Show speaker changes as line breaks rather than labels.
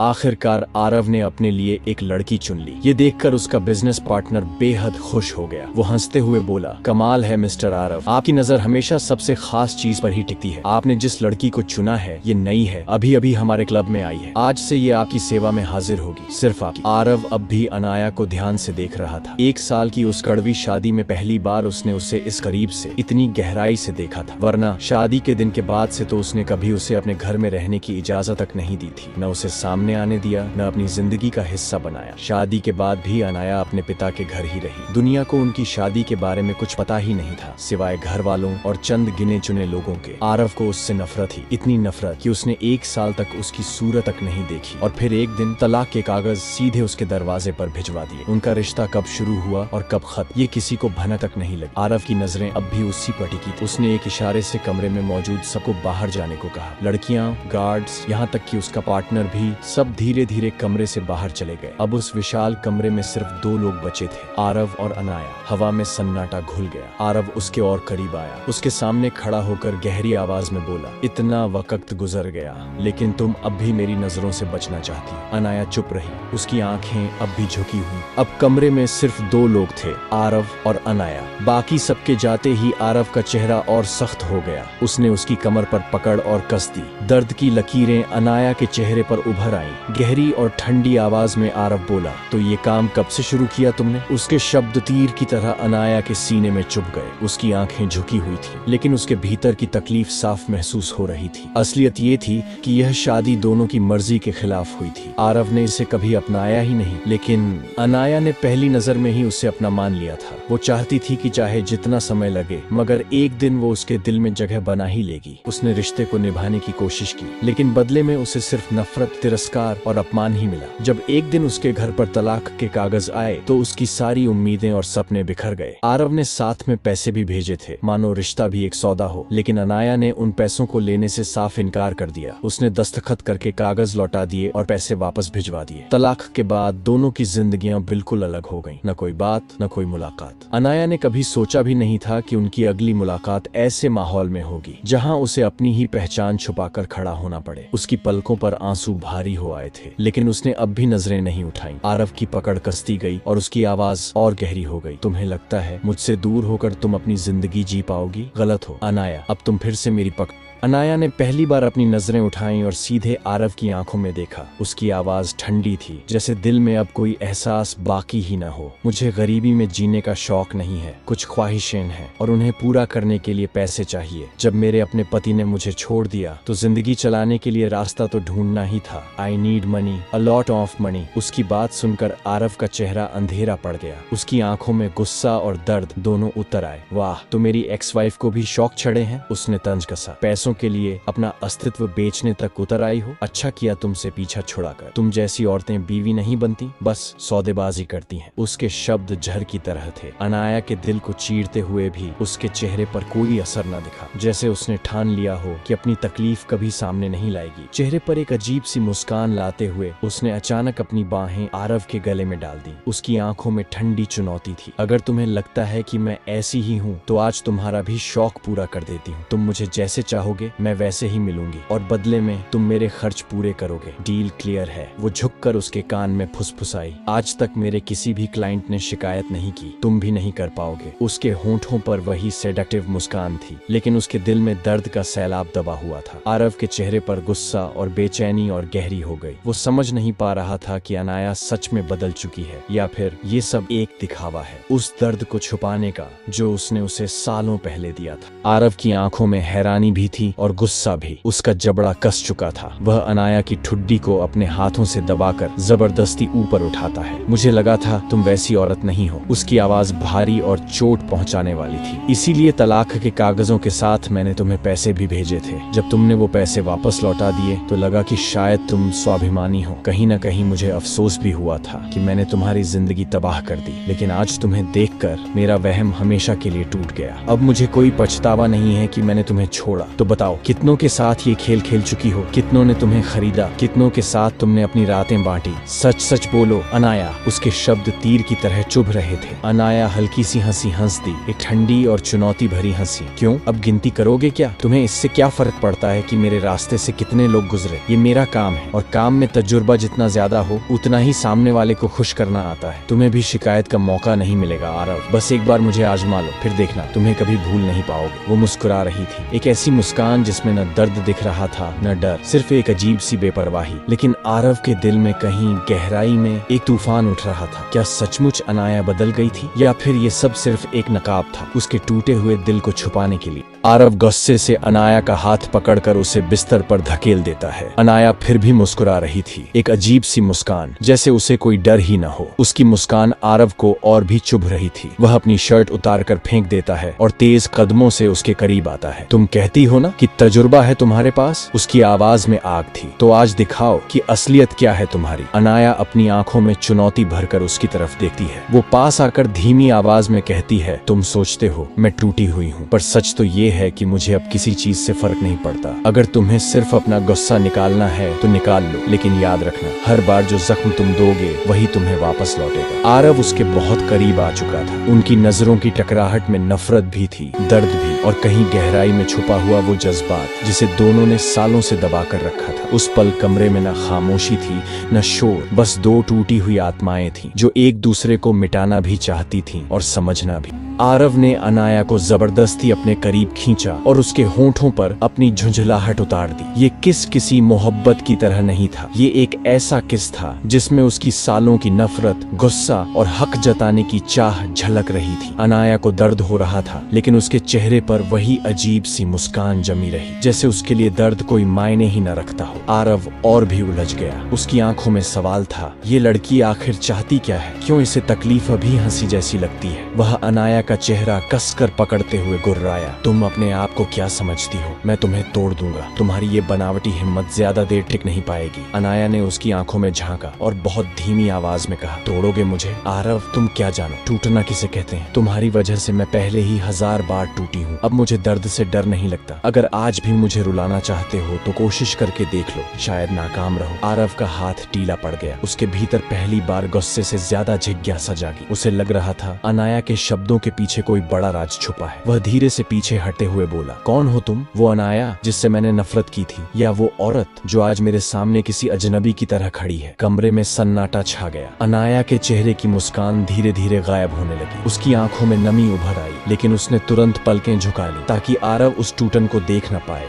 आखिरकार आरव ने अपने लिए एक लड़की चुन ली। ये देखकर उसका बिजनेस पार्टनर बेहद खुश हो गया। वो हंसते हुए बोला, कमाल है मिस्टर आरव, आपकी नजर हमेशा सबसे खास चीज पर ही टिकती है। आपने जिस लड़की को चुना है ये नई है, अभी अभी हमारे क्लब में आई है। आज से ये आपकी सेवा में हाजिर होगी, सिर्फ आपकी। आरव अब भी अनाया को ध्यान से देख रहा था। 1 साल की उस कड़वी शादी में पहली बार उसने उसे इस करीब से इतनी गहराई से देखा था, वरना शादी के दिन के बाद से तो उसने कभी उसे अपने घर में रहने की इजाजत तक नहीं दी थी, न उसे सामने आने दिया, न अपनी जिंदगी का हिस्सा बनाया। शादी के बाद भी अनाया अपने पिता के घर ही रही। दुनिया को उनकी शादी के बारे में कुछ पता ही नहीं था, सिवाय घर वालों और चंद गिने चुने लोगों के। आरव को उससे नफरत थी, इतनी नफरत कि उसने 1 साल तक उसकी सूरत तक नहीं देखी। और फिर एक दिन तलाक के कागज सीधे उसके दरवाजे पर भिजवा दिए। उनका रिश्ता कब शुरू हुआ और कब खत्म, ये किसी को भनक तक नहीं लगी। आरव की नजरें अब भी उसी पर टिकी थी। उसने एक इशारे से कमरे में मौजूद सबको बाहर जाने को कहा। लड़कियां, गार्ड्स, यहाँ तक कि उसका पार्टनर भी, सब धीरे धीरे कमरे से बाहर चले गए। अब उस विशाल कमरे में सिर्फ 2 लोग बचे थे, आरव और अनाया। हवा में सन्नाटा घुल गया। आरव उसके और करीब आया, उसके सामने खड़ा होकर गहरी आवाज में बोला, इतना वक्त गुजर गया लेकिन तुम अब भी मेरी नजरों से बचना चाहती। अनाया चुप रही, उसकी आंखें अब भी झुकी हुई। अब कमरे में सिर्फ 2 लोग थे, आरव और अनाया। बाकी सबके जाते ही आरव का चेहरा और सख्त हो गया। उसने उसकी कमर पर पकड़ और कस दी। दर्द की लकीरें अनाया के चेहरे पर उभर आईं। गहरी और ठंडी आवाज में आरव बोला, तो ये काम कब से शुरू किया तुमने? उसके शब्द तीर की तरह अनाया के सीने में चुभ गए। उसकी आंखें झुकी हुई थी, लेकिन उसके भीतर की तकलीफ साफ महसूस हो रही थी। असलियत ये थी कि यह शादी दोनों की मर्जी के खिलाफ हुई थी। आरव ने इसे कभी अपनाया ही नहीं, लेकिन अनाया ने पहली नजर में ही उसे अपना मान लिया था। वो चाहती थी कि चाहे जितना समय लगे, मगर एक दिन वो उसके दिल में जगह बना ही लेगी। उसने रिश्ते को निभाने की कोशिश की, लेकिन बदले में उसे सिर्फ नफरत, तिरस्कार और अपमान ही मिला। जब एक दिन उसके घर पर तलाक के कागज आए तो उसकी सारी उम्मीदें और सपने बिखर गए। आरव ने साथ में पैसे भी भेजे थे, मानो रिश्ता भी एक सौदा हो, लेकिन अनाया ने उन पैसों को लेने से साफ इनकार कर दिया। उसने दस्तखत करके कागज लौटा दिए और पैसे वापस भिजवा दिए। तलाक के बाद दोनों की जिंदगियां बिल्कुल अलग हो गईं। न कोई बात, न कोई मुलाकात। अनाया ने कभी सोचा भी नहीं था कि उनकी अगली मुलाकात ऐसे माहौल में होगी, जहां उसे अपनी ही पहचान छुपाकर खड़ा होना पड़े। उसकी पलकों पर आंसू भारी हो आए थे, लेकिन उसने अब भी नजरें नहीं उठाई। आरव की पकड़ कसती गई और उसकी आवाज और गहरी हो गई, तुम्हें लगता है मुझसे दूर होकर तुम अपनी जिंदगी जी पाओगी? गलत हो अनाया, अब तुम फिर से मेरी पकड़। अनाया ने पहली बार अपनी नजरें उठाईं और सीधे आरव की आंखों में देखा। उसकी आवाज ठंडी थी, जैसे दिल में अब कोई एहसास बाकी ही न हो। मुझे गरीबी में जीने का शौक नहीं है, कुछ ख्वाहिशें हैं और उन्हें पूरा करने के लिए पैसे चाहिए। जब मेरे अपने पति ने मुझे छोड़ दिया तो जिंदगी चलाने के लिए रास्ता तो ढूंढना ही था। I need money, a lot of money. उसकी बात सुनकर आरव का चेहरा अंधेरा पड़ गया। उसकी आंखों में गुस्सा और दर्द दोनों उतर आए। वाह, तो मेरी एक्स वाइफ को भी शौक चढ़े हैं? उसने तंज कसा। पैसों के लिए अपना अस्तित्व बेचने तक उतर आई हो? अच्छा किया तुमसे पीछा छुड़ाकर। तुम जैसी औरतें बीवी नहीं बनती, बस सौदेबाजी करती हैं। उसके शब्द जहर की तरह थे। अनाया के दिल को चीरते हुए भी उसके चेहरे पर कोई असर न दिखा, जैसे उसने ठान लिया हो कि अपनी तकलीफ कभी सामने नहीं लाएगी। चेहरे पर एक अजीब सी मुस्कान लाते हुए उसने अचानक अपनी बाहें आरव के गले में डाल दी। उसकी आंखों में ठंडी चुनौती थी। अगर तुम्हें लगता है कि मैं ऐसी ही हूँ तो आज तुम्हारा भी शौक पूरा कर देती हूँ। तुम मुझे जैसे चाहोगे मैं वैसे ही मिलूंगी और बदले में तुम मेरे खर्च पूरे करोगे। डील क्लियर है? वो झुककर उसके कान में फुसफुसाई। आज तक मेरे किसी भी क्लाइंट ने शिकायत नहीं की, तुम भी नहीं कर पाओगे। उसके होंठों पर वही सेडेक्टिव मुस्कान थी, लेकिन उसके दिल में दर्द का सैलाब दबा हुआ था। आरव के चेहरे पर गुस्सा और बेचैनी और गहरी हो गई। वो समझ नहीं पा रहा था कि अनाया सच में बदल चुकी है या फिर ये सब एक दिखावा है, उस दर्द को छुपाने का जो उसने उसे सालों पहले दिया था। आरव की आंखों में हैरानी भी थी और गुस्सा भी। उसका जबड़ा कस चुका था। वह अनाया की ठुड्डी को अपने हाथों से दबाकर जबरदस्ती ऊपर उठाता है। मुझे लगा था तुम वैसी औरत नहीं हो। उसकी आवाज भारी और चोट पहुंचाने वाली थी। इसीलिए तलाक के कागजों के साथ मैंने तुम्हें पैसे भी भेजे थे। जब तुमने वो पैसे वापस लौटा दिए तो लगा कि शायद तुम स्वाभिमानी हो। कहीं न कहीं मुझे अफसोस भी हुआ था कि मैंने तुम्हारी जिंदगी तबाह कर दी, लेकिन आज तुम्हें देखकर मेरा वहम हमेशा के लिए टूट गया। अब मुझे कोई पछतावा नहीं है कि मैंने तुम्हें छोड़ा। तो बताओ, कितनों के साथ ये खेल खेल चुकी हो? कितनों ने तुम्हें खरीदा? कितनों के साथ तुमने अपनी रातें बांटी? सच सच बोलो अनाया। उसके शब्द तीर की तरह चुभ रहे थे। अनाया हल्की सी हंसी हंस दी, एक ठंडी और चुनौती भरी हंसी। क्यों, अब गिनती करोगे क्या? तुम्हें इससे क्या फर्क पड़ता है कि मेरे रास्ते से कितने लोग गुजरे? ये मेरा काम है, और काम में तजुर्बा जितना ज्यादा हो उतना ही सामने वाले को खुश करना आता है। तुम्हें भी शिकायत का मौका नहीं मिलेगा आरव। बस एक बार मुझे आजमा लो, फिर देखना तुम्हें कभी भूल नहीं पाओगे। वो मुस्कुरा रही थी, एक ऐसी मुस्कान जिसमें न दर्द दिख रहा था न डर, सिर्फ एक अजीब सी बेपरवाही। लेकिन आरव के दिल में कहीं गहराई में एक तूफान उठ रहा था। क्या सचमुच अनाया बदल गई थी, या फिर ये सब सिर्फ एक नकाब था उसके टूटे हुए दिल को छुपाने के लिए? आरव गुस्से से अनाया का हाथ पकड़कर उसे बिस्तर पर धकेल देता है। अनाया फिर भी मुस्कुरा रही थी, एक अजीब सी मुस्कान, जैसे उसे कोई डर ही न हो। उसकी मुस्कान आरव को और भी चुभ रही थी। वह अपनी शर्ट उतारकर फेंक देता है और तेज कदमों से उसके करीब आता है। तुम कहती हो ना कि तजुर्बा है तुम्हारे पास? उसकी आवाज में आग थी। तो आज दिखाओ कि असलियत क्या है तुम्हारी। अनाया अपनी आंखों में चुनौती भरकर उसकी तरफ देखती है। वो पास आकर धीमी आवाज में कहती है, तुम सोचते हो मैं टूटी हुई हूँ, पर सच तो ये है कि मुझे अब किसी चीज से फर्क नहीं पड़ता। अगर तुम्हें सिर्फ अपना गुस्सा निकालना है तो निकाल लो, लेकिन याद रखना हर बार जो जख्म तुम दोगे वही तुम्हें वापस लौटेगा। आरव उसके बहुत करीब आ चुका था। उनकी नजरों की टकराहट में नफरत भी थी, दर्द भी, और कहीं गहराई में छुपा हुआ वो जज्बात जिसे दोनों ने सालों से दबा कर रखा था। उस पल कमरे में न खामोशी थी न शोर, बस दो टूटी हुई आत्माएं थीं जो एक दूसरे को मिटाना भी चाहती थीं और समझना भी। आरव ने अनाया को जबरदस्ती अपने करीब खींचा और उसके होंठों पर अपनी झुंझलाहट उतार दी। ये किस किसी मोहब्बत की तरह नहीं था, ये एक ऐसा किस था जिसमें उसकी सालों की नफरत, गुस्सा और हक जताने की चाह झलक रही थी। अनाया को दर्द हो रहा था, लेकिन उसके चेहरे पर वही अजीब सी मुस्कान जमी रही, जैसे उसके लिए दर्द कोई मायने ही न रखता हो। आरव और भी उलझ गया। उसकी आंखों में सवाल था, ये लड़की आखिर चाहती क्या है? क्यों इसे तकलीफ अभी हंसी जैसी लगती है? वह अनाया का चेहरा कसकर पकड़ते हुए गुर्राया, तुम अपने आप को क्या समझती हो? मैं तुम्हें तोड़ दूंगा। तुम्हारी ये बनावटी हिम्मत ज्यादा देर टिक नहीं पाएगी। अनाया ने उसकी आंखों में झांका और बहुत धीमी आवाज में कहा, तोड़ोगे मुझे? आरव, तुम क्या जानो टूटना किसे कहते हैं? तुम्हारी वजह से मैं पहले ही 1000 बार टूटी हूँ। अब मुझे दर्द से डर नहीं लगता। अगर आज भी मुझे रुलाना चाहते हो तो कोशिश करके देख लो, शायद नाकाम रहो। आरव का हाथ टीला पड़ गया। उसके भीतर पहली बार गुस्से से ज्यादा जिज्ञासा जागी। उसे लग रहा था अनाया के शब्दों के पीछे कोई बड़ा राज छुपा है। वह धीरे से पीछे हटते हुए बोला, कौन हो तुम? वो अनाया जिससे मैंने नफरत की थी, या वो औरत जो आज मेरे सामने किसी अजनबी की तरह खड़ी है? कमरे में सन्नाटा छा गया। अनाया के चेहरे की मुस्कान धीरे धीरे गायब होने लगी। उसकी आंखों में नमी उभर आई, लेकिन उसने तुरंत पलकें झुका ली ताकि आरव उस टूटन को देख न पाए।